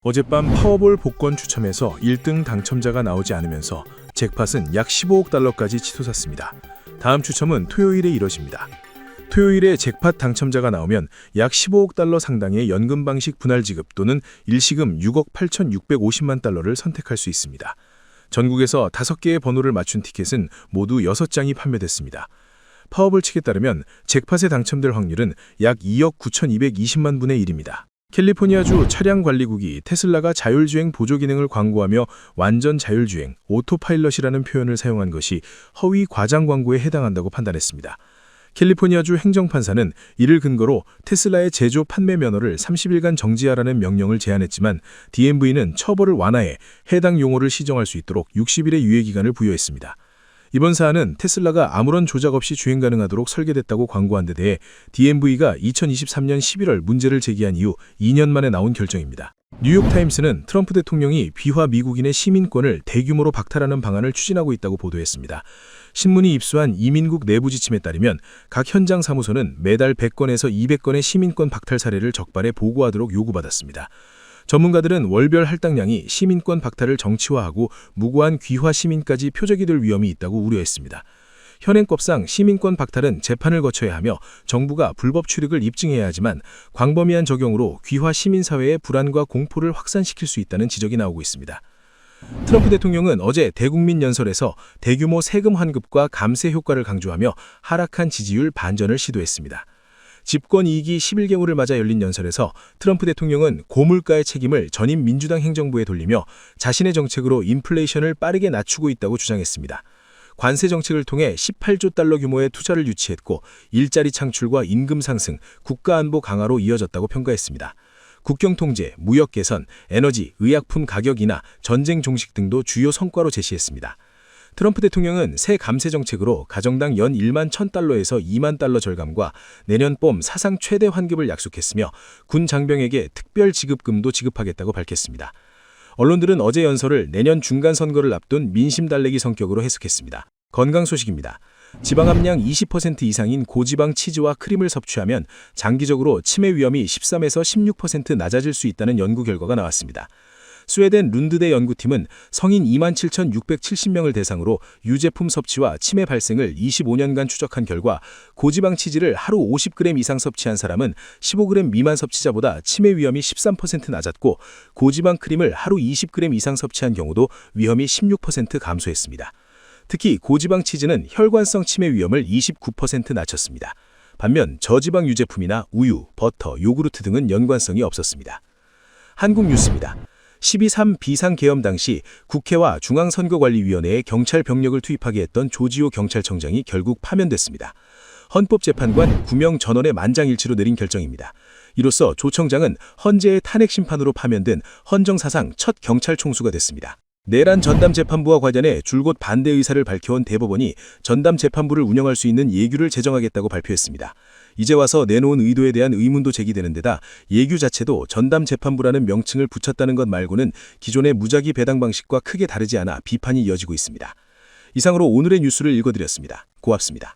어젯밤 파워볼 복권 추첨에서 1등 당첨자가 나오지 않으면서 잭팟은 약 15억 달러까지 치솟았습니다. 다음 추첨은 토요일에 이뤄집니다. 토요일에 잭팟 당첨자가 나오면 약 15억 달러 상당의 연금 방식 분할 지급 또는 일시금 6억 8,650만 달러를 선택할 수 있습니다. 전국에서 5개의 번호를 맞춘 티켓은 모두 6장이 판매됐습니다. 파워볼 측에 따르면 잭팟에 당첨될 확률은 약 2억 9,220만 분의 1입니다. 캘리포니아주 차량관리국이 테슬라가 자율주행 보조 기능을 광고하며 완전 자율주행, 오토파일럿이라는 표현을 사용한 것이 허위 과장 광고에 해당한다고 판단했습니다. 캘리포니아주 행정판사는 이를 근거로 테슬라의 제조 판매 면허를 30일간 정지하라는 명령을 제안했지만 DMV는 처벌을 완화해 해당 용어를 시정할 수 있도록 60일의 유예기간을 부여했습니다. 이번 사안은 테슬라가 아무런 조작 없이 주행 가능하도록 설계됐다고 광고한 데 대해 DMV가 2023년 11월 문제를 제기한 이후 2년 만에 나온 결정입니다. 뉴욕타임스는 트럼프 대통령이 비화 미국인의 시민권을 대규모로 박탈하는 방안을 추진하고 있다고 보도했습니다. 신문이 입수한 이민국 내부 지침에 따르면 각 현장 사무소는 매달 100건에서 200건의 시민권 박탈 사례를 적발해 보고하도록 요구받았습니다. 전문가들은 월별 할당량이 시민권 박탈을 정치화하고 무고한 귀화 시민까지 표적이 될 위험이 있다고 우려했습니다. 현행법상 시민권 박탈은 재판을 거쳐야 하며 정부가 불법 출입을 입증해야 하지만 광범위한 적용으로 귀화 시민사회의 불안과 공포를 확산시킬 수 있다는 지적이 나오고 있습니다. 트럼프 대통령은 어제 대국민 연설에서 대규모 세금 환급과 감세 효과를 강조하며 하락한 지지율 반전을 시도했습니다. 집권 2기 11개월을 맞아 열린 연설에서 트럼프 대통령은 고물가의 책임을 전임 민주당 행정부에 돌리며 자신의 정책으로 인플레이션을 빠르게 낮추고 있다고 주장했습니다. 관세 정책을 통해 18조 달러 규모의 투자를 유치했고 일자리 창출과 임금 상승, 국가안보 강화로 이어졌다고 평가했습니다. 국경 통제, 무역 개선, 에너지, 의약품 가격 인하, 전쟁 종식 등도 주요 성과로 제시했습니다. 트럼프 대통령은 새 감세 정책으로 가정당 연 1만 1,000달러에서 2만 달러 절감과 내년 봄 사상 최대 환급을 약속했으며 군 장병에게 특별 지급금도 지급하겠다고 밝혔습니다. 언론들은 어제 연설을 내년 중간 선거를 앞둔 민심 달래기 성격으로 해석했습니다. 건강 소식입니다. 지방 함량 20% 이상인 고지방 치즈와 크림을 섭취하면 장기적으로 치매 위험이 13에서 16% 낮아질 수 있다는 연구 결과가 나왔습니다. 스웨덴 룬드대 연구팀은 성인 27,670명을 대상으로 유제품 섭취와 치매 발생을 25년간 추적한 결과 고지방 치즈를 하루 50g 이상 섭취한 사람은 15g 미만 섭취자보다 치매 위험이 13% 낮았고 고지방 크림을 하루 20g 이상 섭취한 경우도 위험이 16% 감소했습니다. 특히 고지방 치즈는 혈관성 치매 위험을 29% 낮췄습니다. 반면 저지방 유제품이나 우유, 버터, 요구르트 등은 연관성이 없었습니다. 한국 뉴스입니다. 12.3 비상계엄 당시 국회와 중앙선거관리위원회에 경찰 병력을 투입하게 했던 조지호 경찰청장이 결국 파면됐습니다. 헌법재판관 9명 전원의 만장일치로 내린 결정입니다. 이로써 조 청장은 헌재의 탄핵 심판으로 파면된 헌정사상 첫 경찰 총수가 됐습니다. 내란 전담재판부와 관련해 줄곧 반대 의사를 밝혀온 대법원이 전담재판부를 운영할 수 있는 예규를 제정하겠다고 발표했습니다. 이제 와서 내놓은 의도에 대한 의문도 제기되는 데다 예규 자체도 전담재판부라는 명칭을 붙였다는 것 말고는 기존의 무작위 배당 방식과 크게 다르지 않아 비판이 이어지고 있습니다. 이상으로 오늘의 뉴스를 읽어드렸습니다. 고맙습니다.